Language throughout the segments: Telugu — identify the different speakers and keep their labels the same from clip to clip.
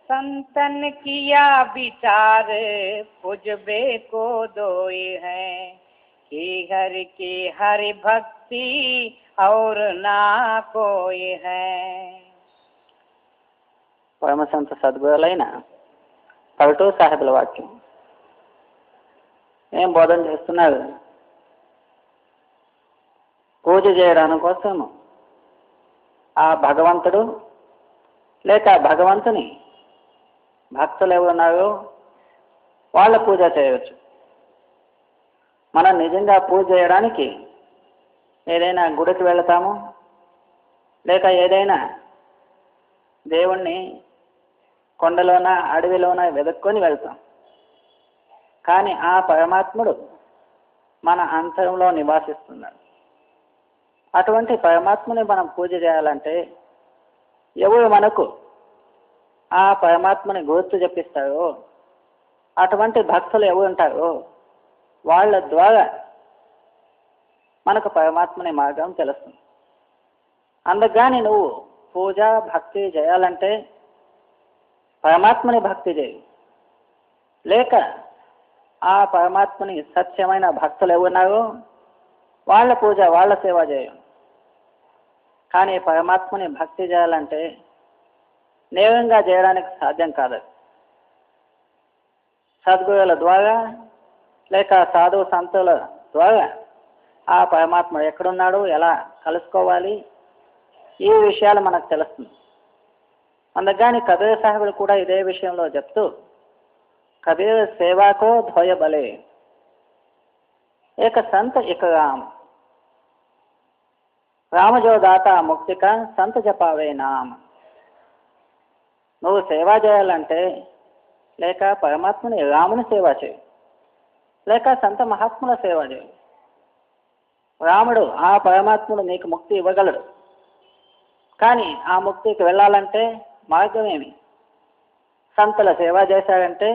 Speaker 1: संतन किया विचार पुजबे को दोई है कि हरि भक्ति और ना कोई है.
Speaker 2: పరమసంత సద్గురులైన పల్టూ సాహెబుల వాక్యం ఏం బోధన చేస్తున్నారు? పూజ చేయడానికి కోసం ఆ భగవంతుడు లేక భగవంతుని భక్తులు ఎవరున్నారో వాళ్ళ పూజ చేయవచ్చు. మనం నిజంగా పూజ చేయడానికి ఏదైనా గుడికి వెళతాము, లేక ఏదైనా దేవుణ్ణి కొండలోన అడవిలోన వెతుక్కొని వెళ్తాం. కానీ ఆ పరమాత్ముడు మన అంతరంలో నివాసిస్తున్నాడు. అటువంటి పరమాత్ముని మనం పూజ చేయాలంటే ఎవరు మనకు ఆ పరమాత్మని గుర్తు చెప్పిస్తారో, అటువంటి భక్తులు ఎవరు ఉంటారో వాళ్ళ ద్వారా మనకు పరమాత్మని మార్గం తెలుస్తుంది. అందుకని నువ్వు పూజ భక్తి చేయాలంటే పరమాత్మని భక్తి చేయి, లేక ఆ పరమాత్మని సత్యమైన భక్తులు ఎవరున్నారో వాళ్ళ పూజ వాళ్ళ సేవ చేయం. కానీ పరమాత్మని భక్తి చేయాలంటే నేరంగా చేయడానికి సాధ్యం కాదు. సద్గురువుల ద్వారా లేక సాధు సంతుల ద్వారా ఆ పరమాత్మ ఎక్కడున్నాడు, ఎలా కలుసుకోవాలి, ఈ విషయాలు మనకు తెలుస్తుంది. అందుకని కబీర్ సాహెబులు కూడా ఇదే విషయంలో చెప్తూ, కబీర్ సేవాకో ధోయ బలే ఏక సంత ఇక రామ్ రామజో దాత ముక్తిక సంత జపావే నామ్. నువ్వు సేవ చేయాలంటే లేక పరమాత్మని రాముని సేవ చేయి, లేక సంత మహాత్ముల సేవ చేయి. రాముడు ఆ పరమాత్ముడు నీకు ముక్తి ఇవ్వగలడు. కానీ ఆ ముక్తికి వెళ్ళాలంటే మార్గం ఏమి? సంతుల సేవ చేశారంటే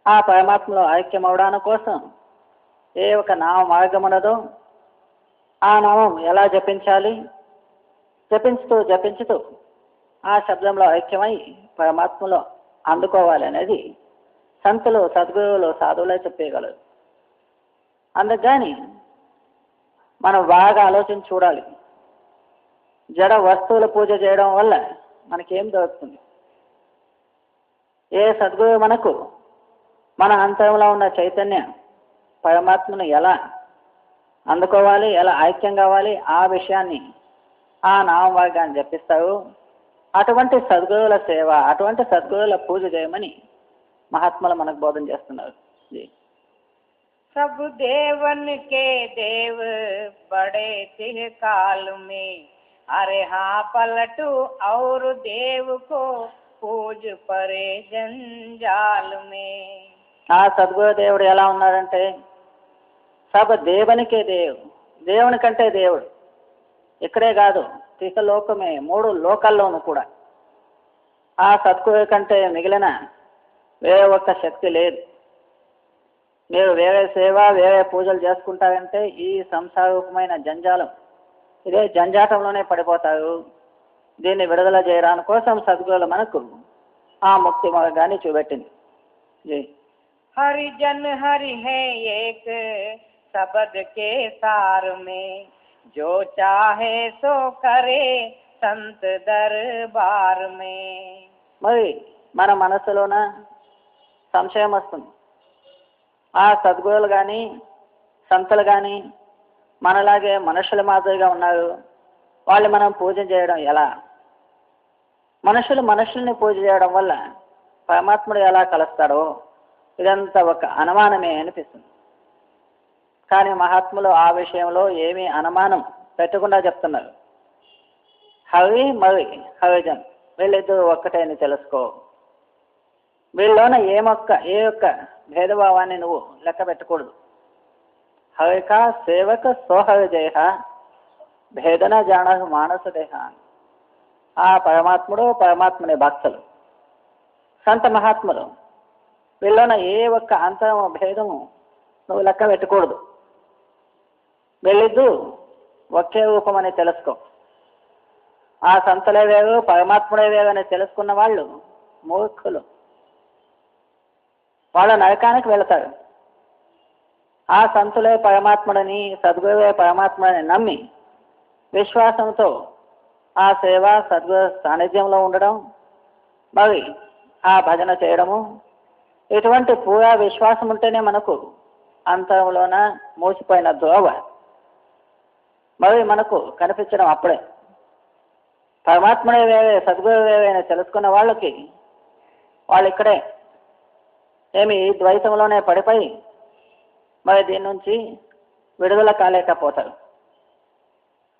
Speaker 2: ఆ పరమాత్మలో ఐక్యం అవడానికి కోసం ఏ ఒక నామ మార్గం ఉన్నదో ఆ నామం ఎలా జపించాలి, జపించుతూ ఆ శబ్దంలో ఐక్యమై పరమాత్మలో అందుకోవాలి అనేది సంతులు సద్గురువులు సాధువులే చెప్పగలరు. అందుకని మనం బాగా ఆలోచించి చూడాలి. జడ వస్తువుల పూజ చేయడం వల్ల మనకేం దొరుకుతుంది? ఏ సద్గురువు మనకు మన అంతరంలో ఉన్న చైతన్య పరమాత్మను ఎలా అందుకోవాలి, ఎలా ఐక్యం కావాలి, ఆ విషయాన్ని ఆ నామవాగాన్ని జపిస్తారు. అటువంటి సద్గురువుల సేవ, అటువంటి సద్గురువుల పూజ చేయమని మహాత్ములు మనకు బోధన చేస్తున్నారు.
Speaker 1: सब देवन के देव बड़े तिह काल में अरे हाँ पलटू और देव को पूज परे जंजाल में.
Speaker 2: ఆ సద్గురు దేవుడు ఎలా ఉన్నాడంటే సబ దేవునికే దేవుని కంటే దేవుడు. ఇక్కడే కాదు, లోకమే 3 లోకాల్లోనూ కూడా ఆ సద్గురు కంటే మిగిలిన వేరే ఒక్క శక్తి లేదు. మీరు వేరే సేవ వేరే పూజలు చేసుకుంటారంటే ఈ సంసారూపమైన జంజాలం, ఇదే జంజాటంలోనే పడిపోతారు. దీన్ని విడుదల చేయడానికి కోసం సద్గురులు మనకు ఆ ముక్తి మార్గాన్ని చూపెట్టింది. జై
Speaker 1: हरि जन हरि है एक शब्द के सार में जो चाहे सो करे संत दरबार में.
Speaker 2: మరి మన మనసులోన సంశయం వస్తుంది. ఆ సద్గురులు కానీ సంతులు కానీ మనలాగే మనుషుల మాదిరిగా ఉన్నారు, వాళ్ళు మనం పూజ చేయడం ఎలా? మనుషుల్ని పూజ చేయడం వల్ల పరమాత్ముడు ఎలా కలుస్తాడో ఇదంతా ఒక అనుమానమే అనిపిస్తుంది. కానీ మహాత్ములు ఆ విషయంలో ఏమీ అనుమానం పెట్టకుండా చెప్తున్నారు. హరి మరి హరిజన్ వీళ్ళిద్దరూ ఒక్కటే అని తెలుసుకో. వీళ్ళలోన ఏ ఒక్క భేదభావాన్ని నువ్వు లెక్క పెట్టకూడదు. హరిక సేవక సోహరి దేహ భేదన జాన మానస దేహ. ఆ పరమాత్ముడు పరమాత్ముని భక్తులు సంత మహాత్ములు వీళ్ళలోన ఏ ఒక్క అంతరము భేదము నువ్వు లెక్క పెట్టకూడదు. వీళ్ళిద్దరూ ఒకే రూపమని తెలుసుకో. ఆ సంతులే వేరు పరమాత్ముడే వేరు అని తెలుసుకున్న వాళ్ళు మూర్ఖులు. వాళ్ళ నరకానికి వెళతారు. ఆ సంతులే పరమాత్ముడని, సద్గురువే పరమాత్ముడని నమ్మి విశ్వాసంతో ఆ సేవ సద్గురు సాన్నిధ్యంలో ఉండడం, మరి ఆ భజన చేయడము, ఇటువంటి పూరా విశ్వాసం ఉంటేనే మనకు అంతరంలోన మూసిపోయిన ద్రోవ మరి మనకు కనిపించడం అప్పుడే. పరమాత్ముడే వేరే సద్గురు వేరే అని తెలుసుకున్న వాళ్ళకి వాళ్ళు ఇక్కడే ఏమి ఈ ద్వైతంలోనే పడిపోయి మరి దీని నుంచి విడుదల కాలేకపోతారు.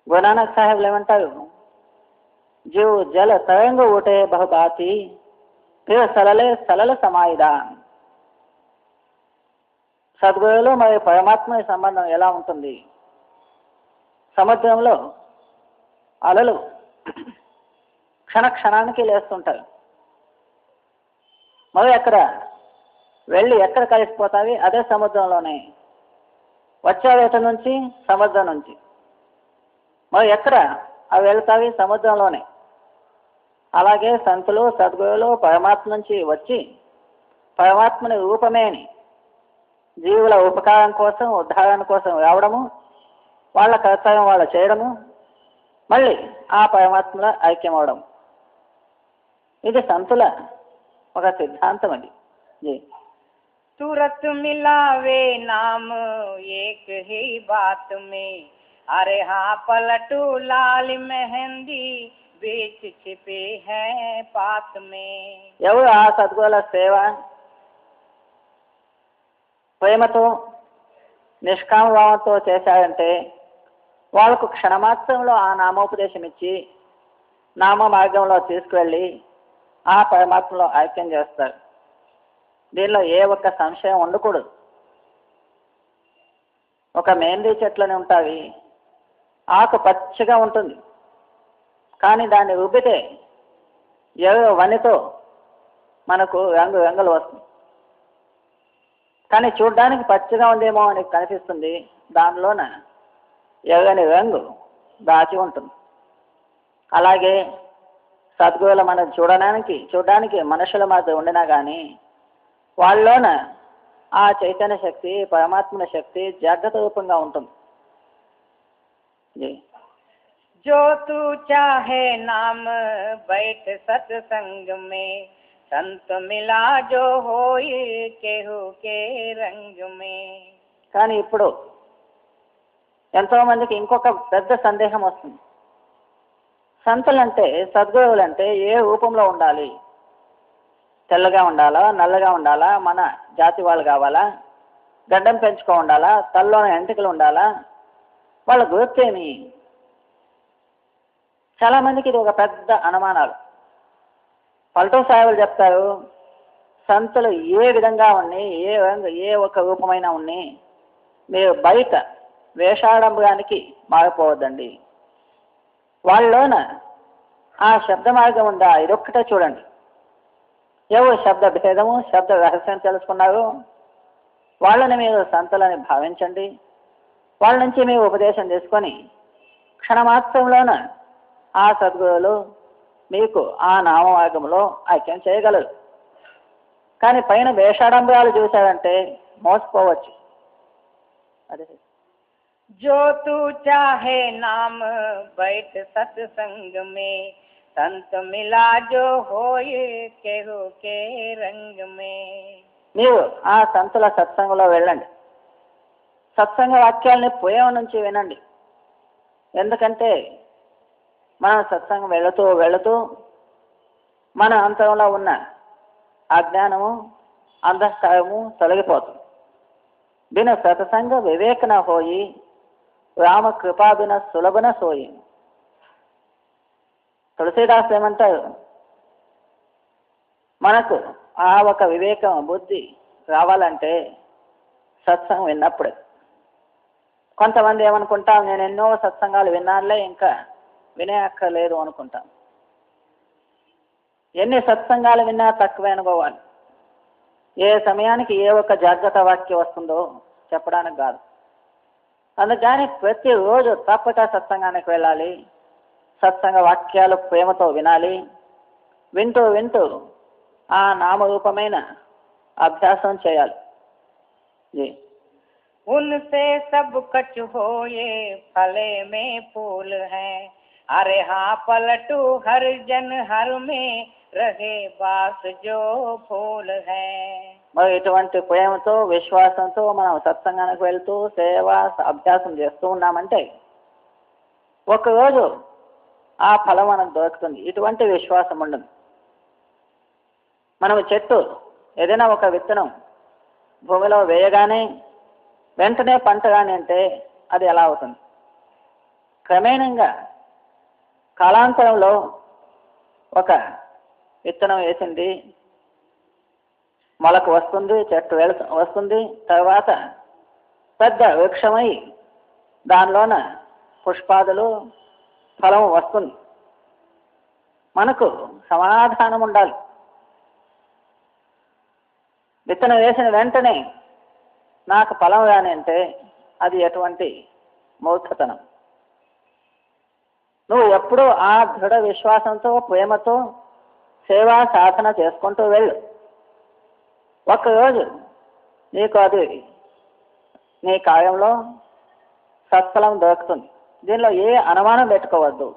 Speaker 2: గురునానక్ సాహెబ్లు ఏమంటారు, జీవ్ జల తరంగ ఊటే బహుబాతి ఫిర్ సలలే సలల సమాయిదా. సద్గురువులు మరియు పరమాత్మ సంబంధం ఎలా ఉంటుంది? సముద్రంలో అలలు క్షణ క్షణానికి లేస్తుంటారు. మరి అక్కడ వెళ్ళి ఎక్కడ కలిసిపోతావి? అదే సముద్రంలోనే. వచ్చేవేట నుంచి సముద్రం నుంచి. మరి ఎక్కడ అవి వెళ్తావి? సముద్రంలోనే. అలాగే సంతులు సద్గురువులు పరమాత్మ నుంచి వచ్చి పరమాత్మని రూపమే అని జీవుల ఉపకారం కోసం ఉద్ధారణ కోసం రావడము, వాళ్ళ కర్తవ్యం వాళ్ళు చేయడము, మళ్ళీ ఆ పరమాత్మల ఐక్యం అవడం. ఇది సంతుల ఒక సిద్ధాంతం. అది
Speaker 1: सूरत मिलावे नाम एक ही बात में, अरे हाँ पलटू लाल मेहंदी बीच छिपे हैं पात में.
Speaker 2: ఎవరు ఆ సద్గురుల సేవ ప్రేమతో నిష్కామభావంతో చేశారంటే వాళ్ళకు క్షణమాత్రంలో ఆ నామోపదేశం ఇచ్చి నామ మార్గంలో తీసుకువెళ్ళి ఆ పరమాత్మలో ఐక్యం చేస్తారు. దీనిలో ఏ ఒక్క సంశయం ఉండకూడదు. ఒక మేందీ చెట్లని ఉంటాయి, ఆకు పచ్చగా ఉంటుంది, కానీ దాన్ని రుబ్బితే ఎవరో వనితో మనకు రంగులు వస్తుంది. కానీ చూడ్డానికి పచ్చగా ఉందేమో అని కనిపిస్తుంది, దానిలోన ఎర్రని రంగు దాచి ఉంటుంది. అలాగే సద్గురుల మనం చూడడానికి మనుషుల మధ్య ఉండినా కానీ వాళ్ళలోన ఆ చైతన్య శక్తి పరమాత్మ శక్తి జాగ్రత్త రూపంగా ఉంటుంది.
Speaker 1: जो तू चाहे नाम बैठ सत्संग में, संत मिला जो होई केहू के रंग में.
Speaker 2: కానీ ఇప్పుడు ఎంతో మందికి ఇంకొక పెద్ద సందేహం వస్తుంది. సంతులంటే సద్గురువులంటే ఏ రూపంలో ఉండాలి? తెల్లగా ఉండాలా, నల్లగా ఉండాలా, మన జాతి వాళ్ళు కావాలా, గడ్డం పెంచుకో ఉండాలా, తల్లోని ఎంటికలు ఉండాలా, వాళ్ళ గుర్తేమి? చాలా మందికి ఇది ఒక పెద్ద అనుమానాలు. పల్టూ సాహెబులు చెప్తారు, సంతులు ఏ విధంగా ఉన్నాయి, ఏ ఒక్క రూపమైనా ఉన్నాయి, మీరు బయట వేషాడంబరానికి మారిపోవద్దండి. వాళ్ళలోన ఆ శబ్ద మార్గం ఉందా, ఇదొక్కటే చూడండి. ఎవరు శబ్ద భేదము శబ్ద రహస్యం తెలుసుకున్నారు వాళ్ళని మీరు సంతులని భావించండి. వాళ్ళ నుంచి మీరు ఉపదేశం తీసుకొని క్షణమాత్రంలోన ఆ సద్గురువులు మీకు ఆ నామమార్గంలో ఐక్యం చేయగలరు. కానీ పైన వేషాడంబరాలు చూశారంటే మోసపోవచ్చు. అదే
Speaker 1: जो तू चाहे नाम बैठ सत्संग में, संत मिला जो होए केहू के रंग में.
Speaker 2: మీరు ఆ సంతుల సత్సంగంలో వెళ్ళండి. సత్సంగ వాక్యాలని పోయే నుంచి వినండి. ఎందుకంటే మనం సత్సంగం వెళుతూ మన అంతరంలో ఉన్న అజ్ఞానము అంధకారము తొలగిపోతుంది. బిన సత్సంగ వివేకన హోయి రామ కృపాభిన సులభన సోయి. తులసీదాస్ ఏమంటారు, మనకు ఆ ఒక వివేకం బుద్ధి రావాలంటే సత్సంగం విన్నప్పుడే. కొంతమంది ఏమనుకుంటాం, నేను ఎన్నో సత్సంగాలు విన్నానులే ఇంకా వినే అక్కర్లేదు అనుకుంటాం. ఎన్ని సత్సంగాలు విన్నా తక్కువే అనుకోవాలి. ఏ సమయానికి ఏ ఒక్క జాగ్రత్త వాక్యం వస్తుందో చెప్పడానికి కాదు. అందుకని ప్రతిరోజు తప్పక సత్సంగానికి వెళ్ళాలి. సత్సంగ వాక్యాలు ప్రేమతో వినాలి. వింటూ ఆ నామరూపమైన అభ్యాసం చేయాలి. జీ
Speaker 1: उनसे सब कछ होए फले में फूल है, अरे हाँ पलटू हर जन हर में रहे बास जो फूल है.
Speaker 2: మరి ఇటువంటి ప్రేమతో విశ్వాసంతో మనం సత్సంగానికి వెళ్తూ సేవ అభ్యాసం చేస్తూ ఉన్నామంటే ఒకరోజు ఆ ఫలం మనకు దొరుకుతుంది. ఇటువంటి విశ్వాసం ఉండదు. మనం చెట్టు ఏదైనా ఒక విత్తనం భూమిలో వేయగానే వెంటనే పంట కానీ అంటే అది ఎలా అవుతుంది? క్రమేణంగా కాలాంతరంలో ఒక విత్తనం వేసింది, మొలకు వస్తుంది, చెట్టు వస్తుంది, తర్వాత పెద్ద వృక్షమై దానిలోన పుష్పాదులు ఫలం వస్తుంది. మనకు సమాధానం ఉండాలి. విత్తనం వేసిన వెంటనే నాకు ఫలం రాని అంటే అది ఎటువంటి మూర్ఖతనం. నువ్వు ఎప్పుడూ ఆ దృఢ విశ్వాసంతో ప్రేమతో సేవా సాధన చేసుకుంటూ వెళ్ళు. ఒక్కరోజు నీకు అది నీ కార్యంలో సత్ఫలం దొరుకుతుంది. దీనిలో ఏ అనుమానం పెట్టుకోవద్దు.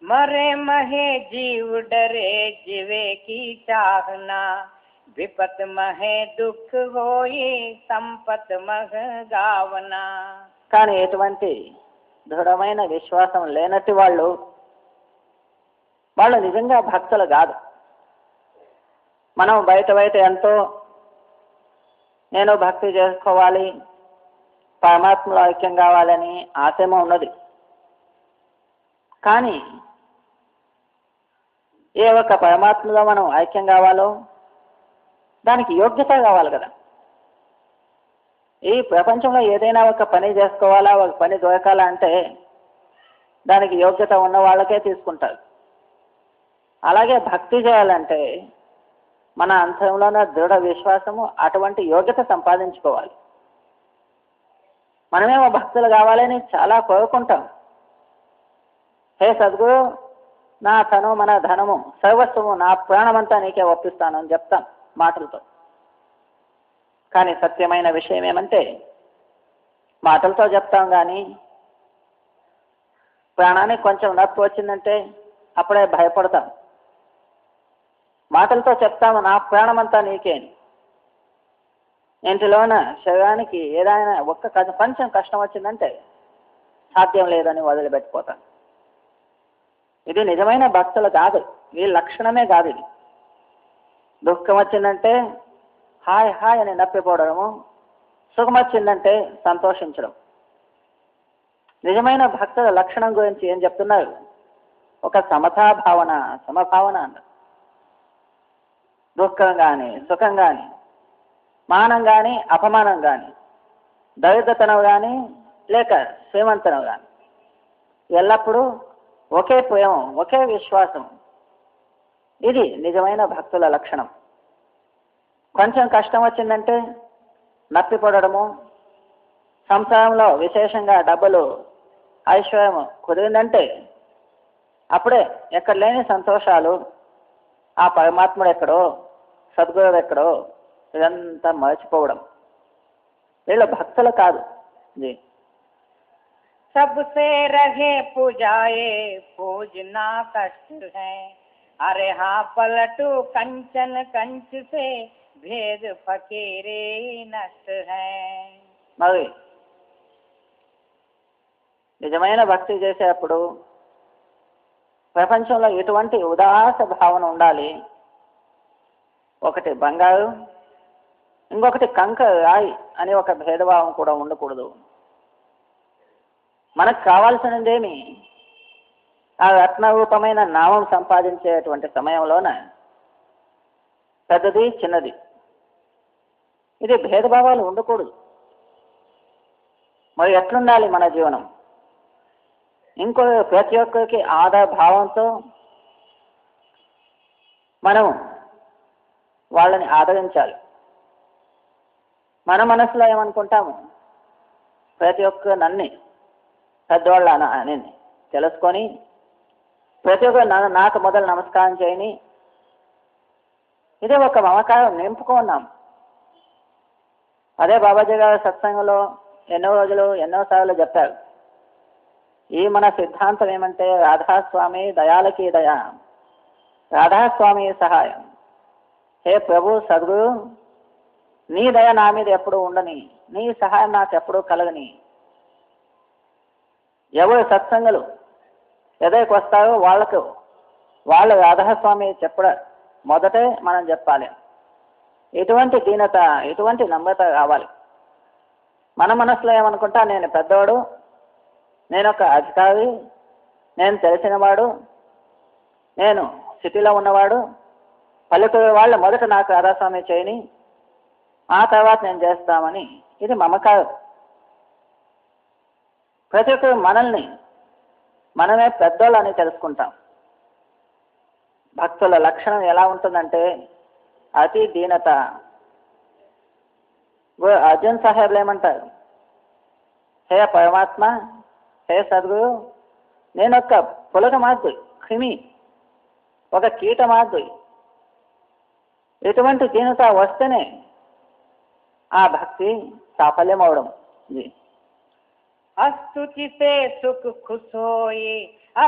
Speaker 1: मरे महे जीव डरे जीवे की चाहना, विपत महे दुख होई संपत मह गावना.
Speaker 2: కానీ ఎటువంటి దృఢమైన విశ్వాసం లేనట్టి వాళ్ళు నిజంగా భక్తులు కాదు. మనం బయట ఎంతో నేను భక్తి చేసుకోవాలి, పరమాత్మలో ఐక్యం కావాలని ఆశయం ఉన్నది. కానీ ఏ ఒక్క పరమాత్మలో మనం ఐక్యం కావాలో దానికి యోగ్యత కావాలి కదా. ఈ ప్రపంచంలో ఏదైనా ఒక పని చేసుకోవాలా, ఒక పని దొరకాలా అంటే దానికి యోగ్యత ఉన్న వాళ్ళకే తీసుకుంటారు. అలాగే భక్తి చేయాలంటే మన అంతరంలోనే దృఢ విశ్వాసము, అటువంటి యోగ్యత సంపాదించుకోవాలి. మనమేమో భక్తులు కావాలని చాలా కోరుకుంటాం. హే సద్గురు, నా తను మన ధనము సర్వస్వము నా ప్రాణమంతా నీకే ఒప్పిస్తాను అని చెప్తాం మాటలతో. కానీ సత్యమైన విషయం ఏమంటే మాటలతో చెప్తాం కానీ ప్రాణానికి కొంచెం నొప్పి వచ్చిందంటే అప్పుడే భయపడతాం. మాటలతో చెప్తాము నా ప్రాణమంతా నీకే అని. ఇంటిలోన శరీరానికి ఏదైనా కొంచెం కష్టం వచ్చిందంటే సాధ్యం లేదని వదిలిపెట్టిపోతాం. ఇది నిజమైన భక్తులు కాదు. ఈ లక్షణమే కాదు. ఇది దుఃఖం వచ్చిందంటే హాయ్ హాయ్ అని నప్పిపోవడము, సుఖం వచ్చిందంటే సంతోషించడం. నిజమైన భక్తుల లక్షణం గురించి ఏం చెప్తున్నారు? ఒక సమభావన అన్నారు. దుఃఖం కానీ సుఖం కానీ, మానం కానీ అపమానం కానీ, దరిద్రతనం కానీ లేక శ్రీమంతనం కానీ ఎల్లప్పుడూ ఒకే ప్రేమ, ఒకే విశ్వాసం. ఇది నిజమైన భక్తుల లక్షణం. కొంచెం కష్టం వచ్చిందంటే నప్పిపడము, సంసారంలో విశేషంగా డబ్బులు ఐశ్వర్యం కుదిరిందంటే అప్పుడే ఎక్కడ లేని సంతోషాలు, ఆ పరమాత్ముడు ఎక్కడో, సద్గురువు ఎక్కడో, ఇదంతా మర్చిపోవడం. వీళ్ళ భక్తులు కాదు.
Speaker 1: सबसे रहे पूजाए पूजना कष्ट है, अरे हाँ पलटू कंचन कंच से भेद फकीरे नष्ट है.
Speaker 2: మరి నిజమైన భక్తి చేసేటప్పుడు ప్రపంచంలో ఎటువంటి ఉదాస భావన ఉండాలి. ఒకటి బంగారు, ఇంకొకటి కంకర రాయి అని ఒక భేదభావం కూడా ఉండకూడదు. మనకు కావాల్సినదేమి ఆ రత్నరూపమైన నామం సంపాదించేటువంటి సమయంలోన పెద్దది చిన్నది, ఇది భేదభావాలు ఉండకూడదు. మరి ఎట్లుండాలి మన జీవనం? ఇంకో ప్రతి ఒక్కరికి ఆధార భావంతో మనం వాళ్ళని ఆదరించాలి. మన మనసులో ఏమనుకుంటాము? ప్రతి ఒక్క నన్ను పెద్దవాళ్ళ అని తెలుసుకొని ప్రతి ఒక్కరు నాకు మొదలు నమస్కారం చేయని, ఇది ఒక మమకారం నింపుకున్నాం. అదే బాబాజీ గారు సత్సంగంలో ఎన్నో రోజులు ఎన్నోసార్లు చెప్పారు. ఈ మన సిద్ధాంతం ఏమంటే రాధాస్వామి దయాలకి దయ, రాధాస్వామి సహాయం. హే ప్రభు సద్గురు, నీ దయ నా మీద ఎప్పుడూ ఉండని, నీ సహాయం నాకు ఎప్పుడూ కలగని. ఎవరు సత్సంగులు ఎదరికి వస్తారో వాళ్ళు రాధాస్వామి చెప్పడం మొదటే మనం చెప్పాలి. ఇటువంటి దీనత, ఇటువంటి నమ్రత రావాలి. మన మనసులో ఏమనుకుంటా, నేను పెద్దవాడు, నేను ఒక అధికారి, నేను తెలిసినవాడు, నేను సిటీలో ఉన్నవాడు, పల్లెటూరు వాళ్ళు మొదట నాకు రాధాస్వామి చేయని, ఆ తర్వాత నేను చేస్తామని. ఇది మమకారం. ప్రతి ఒక్కరు మనమే పెద్దోళ్ళని తెలుసుకుంటాం. భక్తుల లక్షణం ఎలా ఉంటుందంటే అతి దీనత. అర్జున్ సాహెబ్లు ఏమంటారు, హే పరమాత్మ, హే సద్గురు, నేను ఒక పులక మాద్దు, క్రిమి, ఒక కీట మాద్దు. ఇటువంటి దీనత వస్తేనే ఆ భక్తి సాఫల్యం అవడం.
Speaker 1: स्तुति से सुख खुश होए,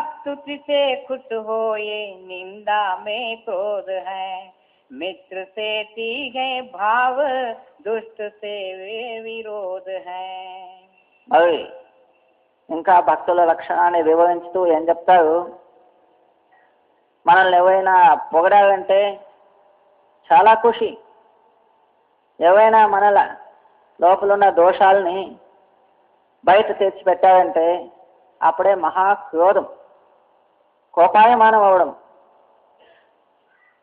Speaker 1: स्तुति से खुश होए, निंदा में क्रोध है, मित्र से तीखे भाव, दुष्ट से विरोध है.
Speaker 2: మరి ఇంకా భక్తుల లక్షణాన్ని వివరించుతూ ఏం చెప్తారు, మనల్ని ఎవరైనా పొగడాలంటే చాలా ఖుషి, ఎవరైనా మనల లోపలున్న దోషాలని బయట తెచ్చిపెట్టారంటే అప్పుడే మహాక్రోధం, కోపాయమానం అవడం.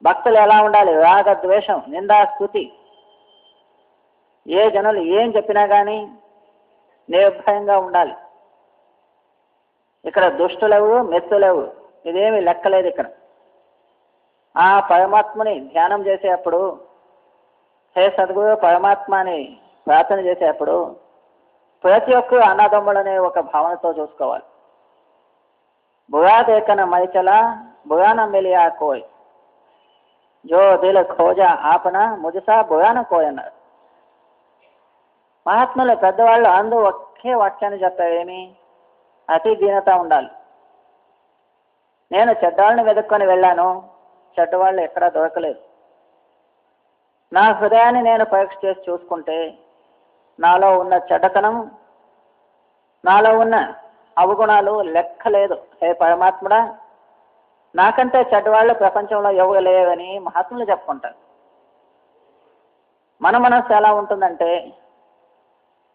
Speaker 2: భక్తులు ఎలా ఉండాలి, రాగద్వేషం, నిందా స్తుతి. ఏ జనులు ఏం చెప్పినా కానీ నిర్భయంగా ఉండాలి. ఇక్కడ దుష్టులెవరు, మెత్తులెవరు, ఇదేమి లెక్కలేదు. ఇక్కడ ఆ పరమాత్మని ధ్యానం చేసేటప్పుడు, హే సద్గురు పరమాత్మ అని ప్రార్థన చేసేటప్పుడు ప్రతి ఒక్కరు అన్నదమ్ములనే ఒక భావనతో చూసుకోవాలి. బురా దేకన మైచలా బురాన మెలియా కోయ్, జో దిల్ ఖోజా ఆపన ముజసా బురాన కోయ్ అన్నారు. మహాత్ములు పెద్దవాళ్ళు అందరూ ఒకే వాక్యాన్ని చెప్పారు, ఏమి, అతి దీనత ఉండాలి. నేను చెడ్డవాళ్ళని వెతుక్కొని వెళ్ళాను, చెడ్డవాళ్ళు ఎక్కడా దొరకలేదు. నా హృదయాన్ని నేను పరీక్ష చేసి చూసుకుంటే నాలో ఉన్న చెడ్డతనం, నాలో ఉన్న అవగుణాలు లెక్కలేదు. హే పరమాత్ముడా, నాకంటే చెడ్డవాళ్ళు ప్రపంచంలో ఎవరు లేవని మహాత్ములు చెప్పుకుంటారు. మన మనస్సు ఎలా ఉంటుందంటే,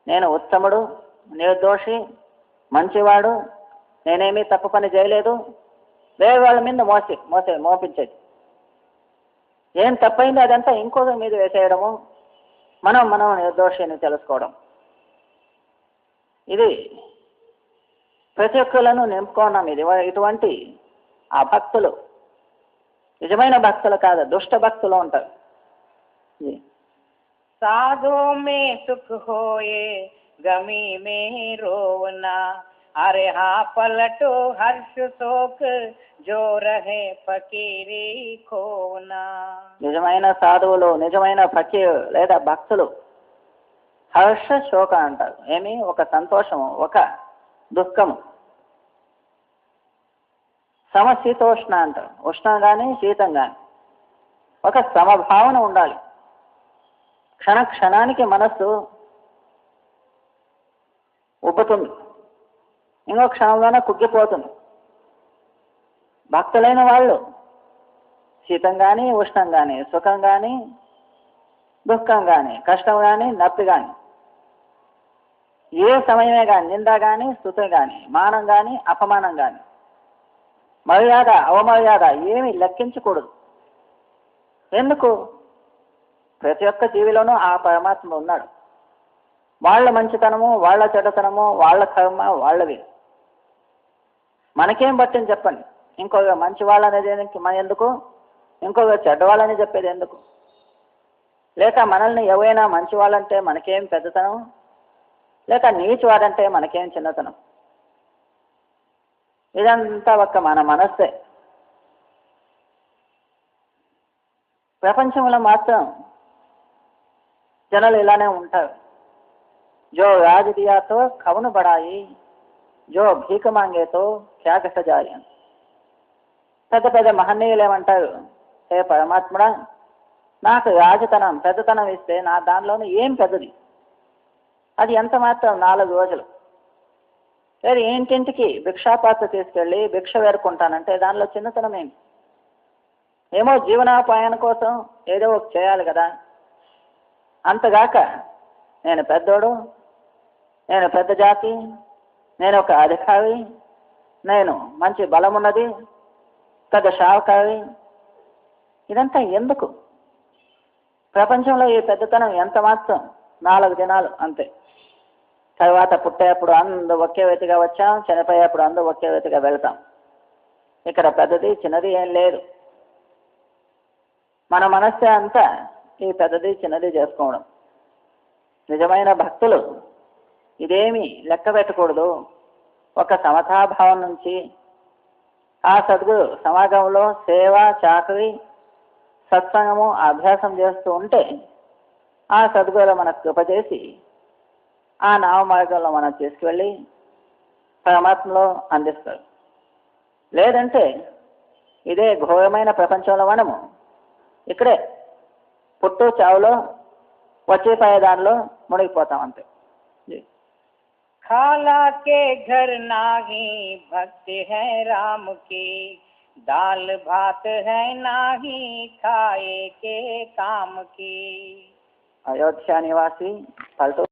Speaker 2: నేను ఉత్తముడు, నిర్దోషి, మంచివాడు, నేనేమీ తప్పు పని చేయలేదు, వేరే వాళ్ళ మీద మోపించేది. ఏం తప్పైంది అదంతా ఇంకొకరి మీద వేసేయడము, మనం నిర్దోషి అని తెలుసుకోవడం. ఇది ప్రతి ఒక్కరిలోనూ నింపుకున్నాం. ఇది ఇటువంటి ఆ భక్తులు నిజమైన భక్తులు కాదు, దుష్ట భక్తులు ఉంటారు.
Speaker 1: साधो में सुख होए, गमी में रोवना, अरे हाँ पलटो हर्ष शोक, जो रहे फकीरी खोना.
Speaker 2: నిజమైన సాధువులు, నిజమైన ఫకీర్ లేదా భక్తులు హర్ష శోక అంటారు. ఏమి, ఒక సంతోషము, ఒక దుఃఖము. సమశీతోష్ణ అంటారు, ఉష్ణం కానీ శీతం కానీ ఒక సమభావన ఉండాలి. క్షణానికి మనస్సు ఉబ్బుతుంది, ఇంకో క్షణంలోనే కుగ్గిపోతుంది. భక్తులైన వాళ్ళు శీతం కానీ ఉష్ణం కానీ, సుఖం కానీ దుఃఖం కానీ, కష్టం కానీ నొప్పి కానీ, ఏ సమయమే కానీ, నింద కానీ స్తుతి కానీ, మానం కానీ అపమానం కానీ, మర్యాద అవమర్యాద ఏమీ లెక్కించకూడదు. ఎందుకు? ప్రతి ఒక్క జీవిలోనూ ఆ పరమాత్మ ఉన్నాడు. వాళ్ళ మంచితనము, వాళ్ళ చెడ్డతనము, వాళ్ళ కర్మ వాళ్ళవి. మనకేం పట్టింది చెప్పండి? ఇంకొక మంచి వాళ్ళు అనేది మన ఎందుకు, ఇంకొక చెడ్డవాళ్ళని చెప్పేది ఎందుకు? లేక మనల్ని ఎవరైనా మంచి వాళ్ళంటే మనకేం పెద్దతనం, లేక నీచువాడంటే మనకేం చిన్నతనం? ఇదంతా ఒక్క మన మనస్సే. ప్రపంచంలో మాత్రం జనాలు ఇలానే ఉంటారు. జో రాజ్ దియాతో కవును బడాయి, జో భీక మాంగేతో క్యాక సజాయి అని. పెద్ద పెద్ద మహనీయులు ఏమంటారు, హే పరమాత్ముడా, నాకు రాజతనం పెద్దతనం ఇస్తే నా దానిలోనే ఏం పెద్దది, అది ఎంత మాత్రం 4 రోజులు. లేదు ఇంటింటికి భిక్షాపాత్ర తీసుకెళ్ళి భిక్ష వేరుకుంటానంటే దానిలో చిన్నతనం ఏంటి? ఏమో జీవనోపాయాన్ని కోసం ఏదో ఒకటి చేయాలి కదా. అంతగాక నేను పెద్దోడు, నేను పెద్ద జాతి, నేను ఒక అధికారి, నేను మంచి బలం ఉన్నది, పెద్ద షావుకారి, ఇదంతా ఎందుకు? ప్రపంచంలో ఈ పెద్దతనం ఎంత మాత్రం 4 దినాలు అంతే. తర్వాత పుట్టేప్పుడు అందరూ ఒకే వ్యతిగా వచ్చాం, చనిపోయేప్పుడు అందరూ ఒకే వ్యతిగా వెళ్తాం. ఇక్కడ పెద్దది చిన్నది ఏం లేదు. మన మనస్సే అంతా ఈ పెద్దది చిన్నది చేసుకోవడం. నిజమైన భక్తులు ఇదేమీ లెక్క పెట్టకూడదు. ఒక సమతాభావం నుంచి ఆ సద్గురు సమాగంలో సేవ, చాకరీ, సత్సంగము అభ్యాసం చేస్తూ ఉంటే ఆ సద్గురు మనకు కృప చేసి ఆ నామమార్గంలో మనం తీసుకువెళ్ళి పరమాత్మలో అందిస్తారు. లేదంటే ఇదే ఘోరమైన ప్రపంచంలో మనము ఇక్కడే పుట్టు చావులో వచ్చిపోయే దానిలో మునిగిపోతాం అంతే.
Speaker 1: खाला के घर नाही भक्ति है राम की, दाल भात है नाही खाए के काम की.
Speaker 2: అయోధ్య నివాసి పల్టు